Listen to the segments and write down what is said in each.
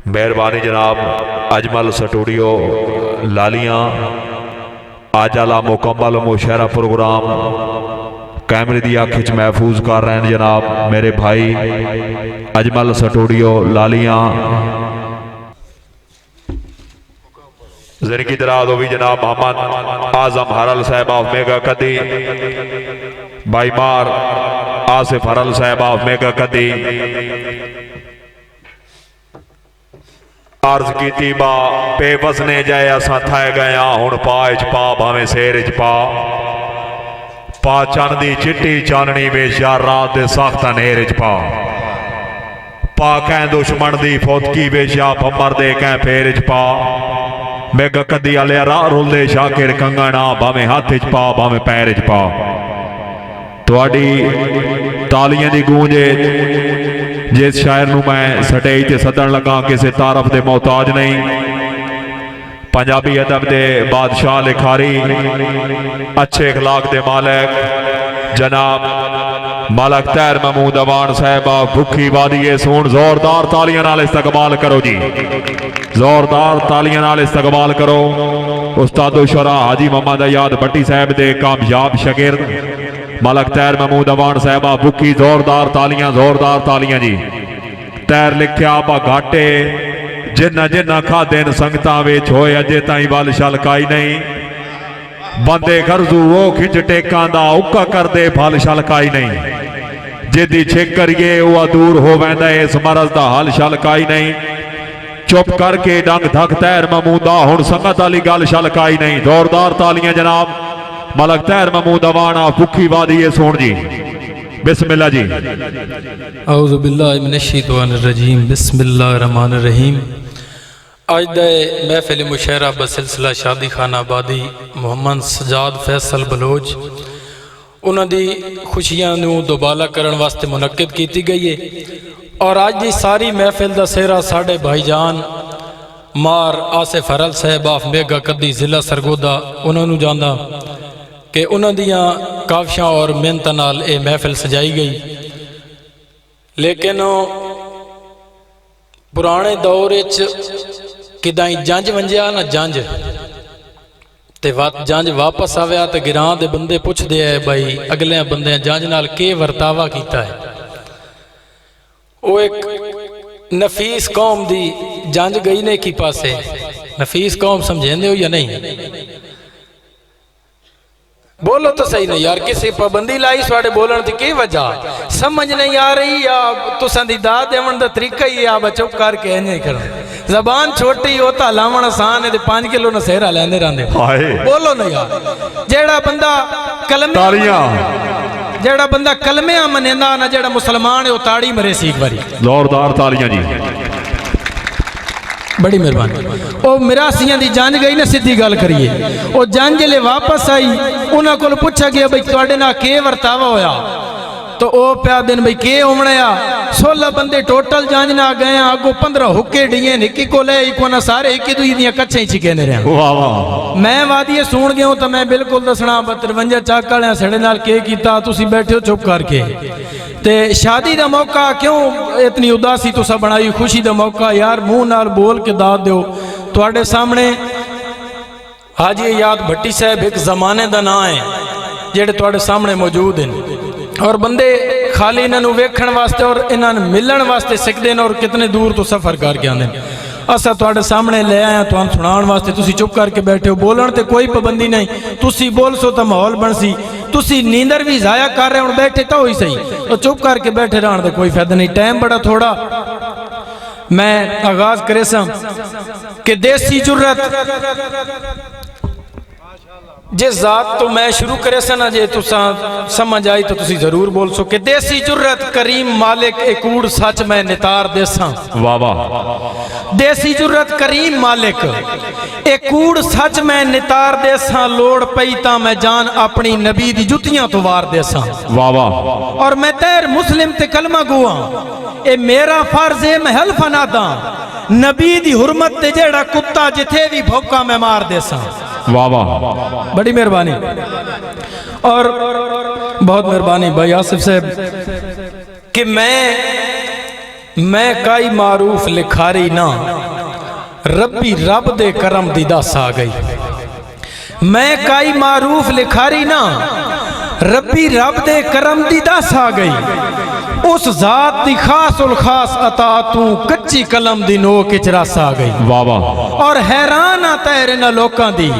मेहरबानी जनाब। अजमल स्टूडियो लालियां अज आला मुकम्मल मुशहरा प्रोग्राम कैमरे की अख च महफूज कर रहे हैं जनाब मेरे भाई अजमल स्टूडियो लालियां। जिंदगी दराज हो भी जनाब मोहम्मद आजम हरल साहब ऑफ मेगा कदी, भाई मार आसिफ हरल साहब ऑफ मेगा कदी। अर्ज की बा बेवजने जाए असा थे गए हुण पा च पा भावें सेर च पा चन दी चिट्टी चाननी वेश यार रात दे सख्त अनेर च पा कैं दुश्मन दी फौतकी वेश या भमर दे कैं फेर च पा। मेगा कदी आलिया राह रुलदे शाकिर कंगना भावें हाथ च पा भावें पैर च पा। तुहाडी तालियां दी गूंजे जिस शायर नूं मैं स्टेज ते सदन लगा किसी तारफ दे मोहताज नहीं। पंजाबी अदब दे बादशाह लिखारी अच्छे अखलाक दे मालिक जनाब मलक तैर महमूद अवान साहब भुखी वादी सोन जोरदार तालियां नाल इस्तकबाल करो जी, जोरदार तालियां नाल इस्तकबाल करो। उस्तादो शुरा हाजी मोहम्मद अयाद भट्टी साहब दे कामयाब शागिर्द मलक तैर महमूद अवान साहब भुखी जोरदार तालियां जी। तैर लिखिया आपा घाटे जिन्ना जिन्ना खादे संगतां विच होए अजे ताईं वल शलकाई नहीं। बंदे गरजू वो खिंच टेकां दा उक्का करदे फल शलकाई नहीं। जिदी छिक करिए वह दूर हो वैंदा इस मरज दा हल शलकाई नहीं। चुप करके डंग धक तैर महमूदा हुण संगत वाली गल शलकाई नहीं। जोरदार तालियां जनाब मलक तैर महमूद अवाना भुखी वादी सोन जी। बिस्मिल्लाह जी। औज़ु बिल्लाहि मिनश्शैतानिर रजीम बिस्मिल्लाहिर रहमानिर रहीम। अज दे महफिल मुशहरा बसिलसिला शादी खाना आबादी मोहम्मद सजाद फैसल बलोच उन्हां दी खुशियां नूं दोबाला करन वास्ते मुनक्किद की गई है। और अज की सारी महफिल का सेहरा साढ़े भाईजान मार आसिफ हरल साहब ऑफ मेगा कदी जिला सरगोदा उन्होंने जाना कि उन्हों दियां काविशां और मेहनत नाल ये महफिल सजाई गई। लेकिन पुराने दौर किदाई जंज वंजिया ना जंज ते जंज वापस आया तो गिरां दे बंदे पुछदे है भाई अगले बंदे जंज नाल के वर्तावा कीता है। वो एक नफीस कौम दी जंज गई ने की पासे। नफीस कौम समझेंदे हो या नहीं? बोलो तो सही नहीं यार, किसी पाबंदी लाई साढ़े बोलन की की वजह समझ नहीं आ रही या तुसां दी दाद देवन दा तरीका ही आ चुप करके नहीं करना। जबान छोटी होता लावण आसान है 5 किलो न सेहरा लेंदे रहंदे। बोलो ना यार, जेड़ा बंदा कलमे जेड़ा बंदा कलमे मनेंदा ना जेड़ा मुसलमान है वो ताड़ी मरे सी एक बारी। जोरदार तालियां जी, बड़ी मेहरबानी। वो मिरासियां दी जान गई ना, सीधी गल करिए। वो जान जले वापस आई उन्हां कोल पूछा गया भाई तुहाडे नाल के वर्तावा होया तो ओ प्या दिन भाई के होना आ। 16 बंदे टोटल जांच ना गए अगो 15 हुक्के डिए निकी को ले को ना सारे एक दूई दियां कच्चे ही छिकेने रहे। वाह वाह। मैं वादिए सुन गया हूं तो मैं बिल्कुल दसना 53 चक वाले सड़े नाल के कीता तुसी बैठे हो चुप करके। ते शादी दा मौका क्यों इतनी उदासी तुसा बनाई? खुशी दा मौका यार मुंह नाल बोल के दाद दो। तुहाडे सामने हाजी अयाद भट्टी साहब एक जमाने का नाम है जेडे तुहाडे सामने मौजूद हैं और बंदे खाली इन्हों वेखण वास्ते और इन्होंने मिलन वास्ते सिखते हैं और कितने दूर तो सफ़र करके आते हैं। असा तुहाडे सामने ले आए तुहानू सुनाउण वास्ते। तुसी चुप करके बैठे हो, बोलन ते कोई पाबंदी नहीं। तुसी बोल सो तो माहौल बन सी। तुसी नींदर भी जाया कर रहे हो बैठे तो ही सही, तो चुप करके बैठे रहने का कोई फायदा नहीं। टाइम बड़ा थोड़ा। मैं आगाज करे सा कि देसी जुर्रत जिस जात तो मैं शुरू करे सा ना जे तुसा समझ आई तो तुसी जरूर बोल सो कि देसी जुर्रत करीम मालिक एक कूड़ सच मैं नितार देसा। वाह वाह। देसी जुर्रत करीम मालिक एक कूड़ सच मैं नितार देसा। लोड़ पई ता मैं जान अपनी नबी दी जुतियां तो वार देसा। वाह वाह। और मैं तैर मुस्लिम ते कलमा गुआ ए मेरा फर्ज है मैं हल्फ नादा नबी दी हुरमत ते जेड़ा कुत्ता जिथे भी भौंका मैं मार देसा। वाह वाह। बड़ी मेहरबानी और बहुत मेहरबानी भाई आसिफ साहब कि मैं मैं काई मारूफ लिखारी ना रब्बी रब दे करम दी दस आ गई। मैं काई मारूफ लिखारी ना रब्बी रब दे करम दी दस आ गई। उस जात दी खास उल खास अता तू कच्ची कलम दी नोक च रस आ गई। वाह वाह। और हैरान आ तेरे ना लोकां दी।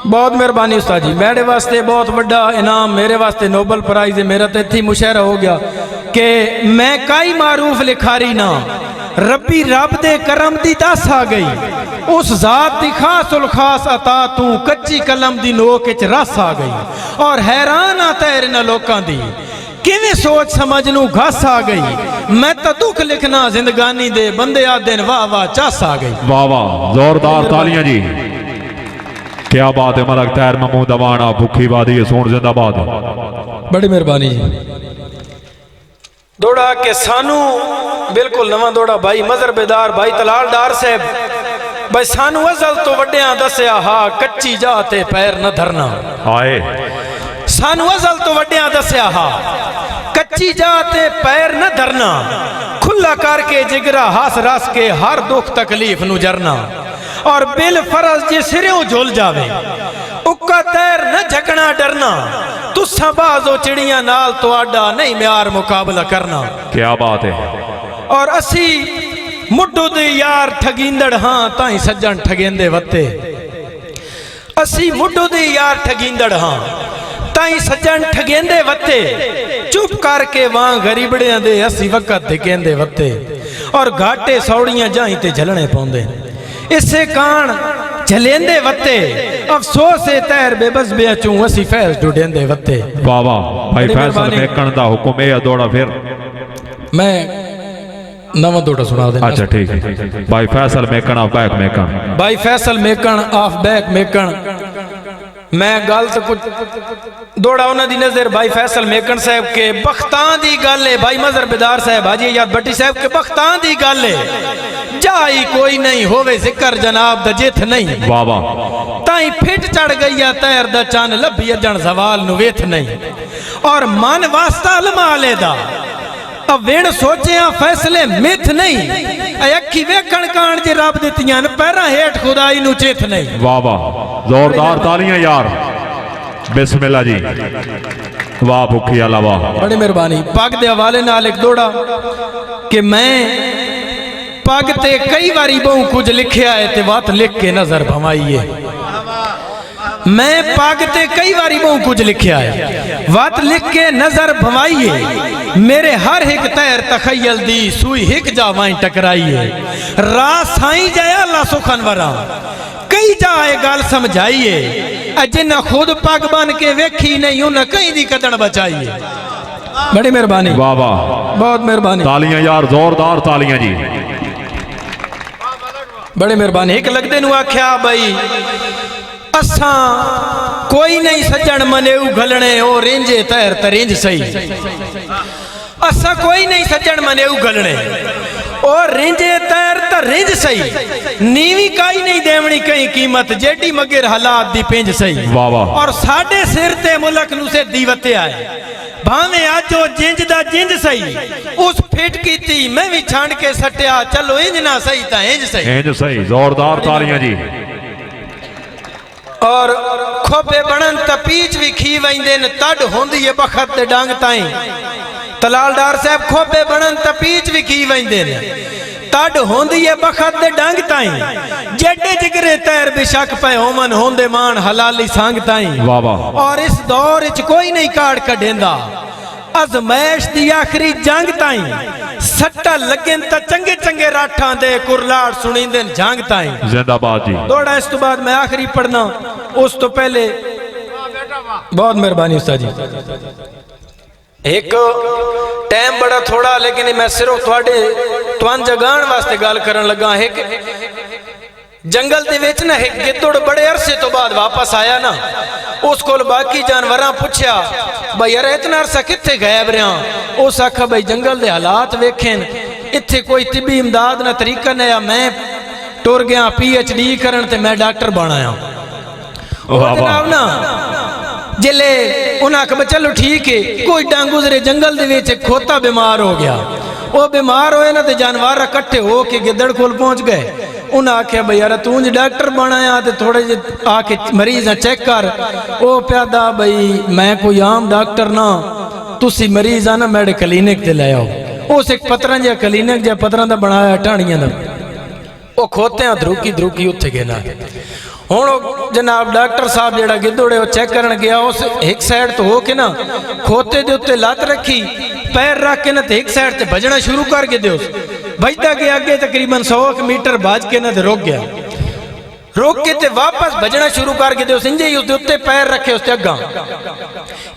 बहुत मेहरबानी उस्ताद जी, मेरे वास्ते बहुत बड़ा इनाम, मेरे वास्ते नोबल प्राइज है। मेरा तो इत्थे मुशायरा हो गया कि मैं काई मारूफ लिखारी ना रब्बी रब दे करम दी दस आ गई। उस जात दी खास उल खास अता तू कच्ची कलम दी नोक च रस आ गई। और हैरान आ तेरे ना लोकां दी किवें सोच समझ नू घस आ गई। मैं तो दुख लिखना जिंदगानी दे बंदे आ दिन वाह वाह चस आ गई। वाह वाह, जोरदार तालियां जी, क्या बात है। मलक तैर महमूद अवाना भुखी वादी सोन जिंदाबाद। बड़ी मेहरबानी जी। दौड़ा के सानू बिल्कुल नवा दौड़ा भाई मजर बेदार भाई तलालदार साहब भाई सानू अजल तो वड्डियां दसिया हा कच्ची जाते पैर न धरना। आए सानू अजल तो वड्डियां दसिया हा कच्ची जाते पैर न धरना। खुला करके जिगरा हस रस के हर दुख तकलीफ नु जरना। और बिल फरज जे सिरों झुल जावे उक्का तैर न झकना डरना। तुसा बाजो चिड़िया नाल तो आडा नहीं म्यार मुकाबला करना। क्या बात है। और असी मुड्डू दे यार ठगींदड़ हाँ ताई सज्जन ठगेंदे वत्ते। असी मुड्डू दे यार ठगींदड़ हाँ ताई सज्जन ठगेंदे वत्ते। चुप करके वहां गरीबड़ियां दे असी वक़्त दिकेंदे वत्ते। और घाटे सौड़ियां जाई ते झलने पौंदे इसे कान झलेंदे वत्ते। अफसोस है तैर बेबस बेचू असी फैज ढूंढेंदे वत्ते। वाह वाह भाई फैसल मेकन दा हुक्म है दौड़ा फिर मैं नवा दौड़ा सुना देना। अच्छा ठीक है भाई फैसल मेकन ऑफ बैक मेकन। भाई फैसल मेकन ऑफ बैक मेकन। मैं गल तो कुछ दौड़ा उन्हां दी नजर भाई फैसल मेकन साहब के बख्तां दी गल है। भाई मजर बेदार साहब हाजी याद भट्टी साहब के बख्तां दी गल है। जाई कोई नहीं होवे जिक्र जनाब दा जिथ नहीं। वाह वाह। ताई फिट चढ़ गई या तैर दा चन लभी अजन सवाल नु वेथ नहीं। और मन वास्ता लमाले दा अब वेण सोचिया फैसले मिथ नहीं। अखी वेखण कान जे रब दित्तियां न पैरां हेठ खुदाई नु चेत नहीं। वाह वाह, जोरदार तालियां यार। बिस्मिल्लाह जी। वाह भुखी अल्लाह वाह। बड़ी मेहरबानी। पग दे हवाले नाल एक दौड़ा कि मैं पग ते कई बारी बहु कुछ लिखिया है ते वत लिख के नजर भवाइए। मैं पग ते कई बारी बहु कुछ लिखिया है वत लिख के नजर भवाइए। मेरे हर एक तैर तखयल दी सुई हिक जावाई टकराइए। रास साई जया ला सुखन वरा कई जाए गल समझाइए। जिन्ना खुद पग बन के वेखी नहीं उन्हें कई दी कदन बचाइए। बड़ी मेहरबानी। वाह वाह, बहुत मेहरबानी। तालियां यार, जोरदार तालियां जी। बड़ी मेहरबानी। एक लगदे नु आख्या भाई असा कोई नहीं सज्जन मने उगलने ओ रेंजे तैर तरेंज सही। असा कोई नहीं सज्जन मने उगलने और रेंजे तैर तरेंज सही। नीवी काई नहीं देवनी कहीं कीमत जेडी मगर हालात दी पेंज सही। वाह वाह। और साडे सिर ते मुल्क नु से दीवते आए भावे आज ओ जिंज दा जिंज सही। उस फिट कीती मैं भी छांड के सटिया चलो इंज ना सही ता इंज सही। इंज सही, जोरदार तालियां जी। और खोपे बनन तपीच भी खी वंदे न तड होंदी है बखत दे डांग ताई। तलालदार साहब खोपे बनन तपीच भी खी वंदे न तड होंदी है बखत दे डांग ताई। जेडे जिगरे तैर बेशक पे होमन होंदे मान हलाली सांग ताई। वाह वाह। और इस दौर च कोई नहीं काट कढेंदा अजमैश दी आखिरी जंग ताई। सट्टा लगन त चंगे चंगे राठा दे कुरलाड़ सुनींदे जंग ताई। जिंदाबाद जी। दौड़ा इस तो बाद मैं आखिरी पढ़ना उस तो पहले बहुत मेहरबानी उस्ताद जी। एक टाइम बड़ा थोड़ा लेकिन मैं सिर्फ थोड़े तुहान जगाण वास्ते गल करन लगा। एक जंगल दे विच ना एक गिद्दड़ बड़े अरसे तो बाद वापस आया ना। उस कोल बाकी जानवरां पुछया भाई यार इतना अरसा कित्थे गायब रहा। उस आखा भाई जंगल दे हालात वेखेन इत्थे कोई तिबी इमदाद ना तरीका नया मैं टुर गया PhD करन ते मैं डॉक्टर बनाया। जनाब ना जिले उन्हें आखिया चलो ठीक है, कोई डांग गुजरे जंगल दे विच खोता बीमार हो गया। वो बीमार होए ना तो जानवर इकट्ठे हो के गिदड़ कोल पहुंच गए। उन्हें आख्या भाई यार तू डॉक्टर बनाया तो थोड़े जे आके मरीज चेक कर। वो प्यादा भाई मैं कोई आम डॉक्टर ना, तुसी मरीज आ ना मेरे क्लीनिक ते ले आओ। उस एक पत्थर जिहा क्लीनिक जिहा पत्थर का बनाया ढाणियां दा, वो खोते धरूकी धरूकी उत्थे गया। हुण जनाब डॉक्टर साहब जेड़ा गिद्धोड़े वो चेक करन गया, उस एक साइड तो हो के ना खोते दे उत्ते लत रखी, पैर रख के ना तो एक साइड ते भजना शुरू कर के दो। भजदा गया अगे तकरीबन 100 मीटर भाज के ना तो रुक गया, रोक के ते वापस भजना शुरू करके दो। इंजे ही उसके उत्ते पैर रखे, उसते अगा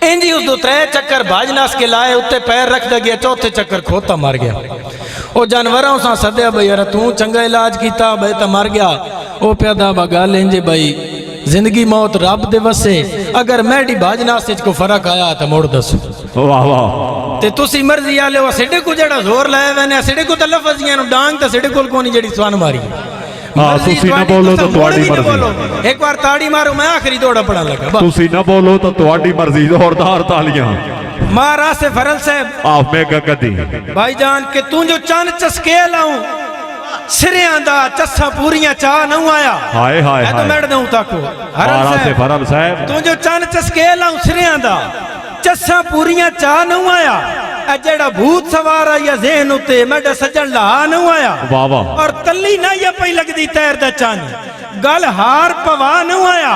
इंज ही उस 3 चक्कर भाज नस के लाए, उत्ते पैर रखदा गया, चौथे चक्कर खोता मर गया। वो जानवरों से सद्या भाई यार तू चंगा इलाज किया भाई तो मर गया। वो प्यादा गल इंजे भाई जिंदगी मौत रब दे वसे, अगर मैडी भाज नास को फर्क आया तो मुड़ दसो। वाह वाह ते तुसी मर्जी आले हो सिडे को जेड़ा जोर लाया मैंने सिडे को तो लफजियां डांग तो सिडे कोल कोनी जेड़ी स्वान मारी। हाँ तुसी ना बोलो तो तुम्हारी मर्जी। एक बार ताड़ी मारो मैं आखिरी दौड़ा पड़ा लगा। तुसी ना बोलो तो तुम्हारी मर्जी। जोरदार तालियां महाराज से फरल साहब आप में कदी भाईजान के तू जो चन चस्के लाऊं सिरियां दा चस्सा पूरियां चा नहू आया। हाय हाय मैं तो मैड दूं ताको महाराज से फरल साहब तू जो चन चस्के लाऊं सिरियां दा चस्सा पूरियां चा नहू आया। जेड़ा भूत सवार आया ज़हन उते मैडा सजन ला नहू आया। वाह वाह और तली ना ये पई लगदी तैर दा चन गल हार पवा नहू आया।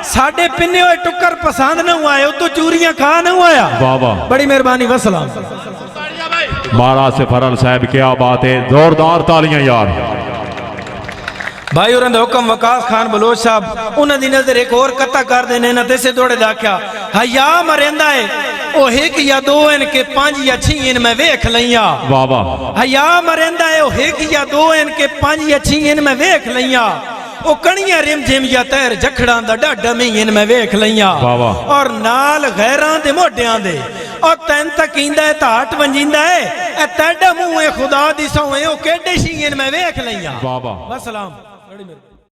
साडे पिन्ने होए टुकर पसंद नहू आए, उतो चूरियां खा नहू आया। वाह वाह बड़ी मेहरबानी वसलाम। महाराज से फरल साहब क्या बात है, जोरदार तालियां यार। भाई उन्होंने हुक्म वकास खान बलोच साहब उन्होंने नजर एक और कत्ता कर देने ना तेसे दौड़े दाख्या हया मरेंदा है ओ एक या दो इनके 5 या 6 इन में वेख लइया। वाह वाह हया मरेंदा है ओ एक या दो इनके 5 या 6 इन में वेख लइया। ओ कणिया रिम जिम या तैर जखड़ा दा डाडा में इन में वेख लइया। और नाल गैरां दे मोढियां दे और तैन तक इंदा है ताट वंजिंदा है ए तैडा मुंह खुदा दी सौए ओ केडे शी इन में वेख लइया। वाह वाह वसलाम।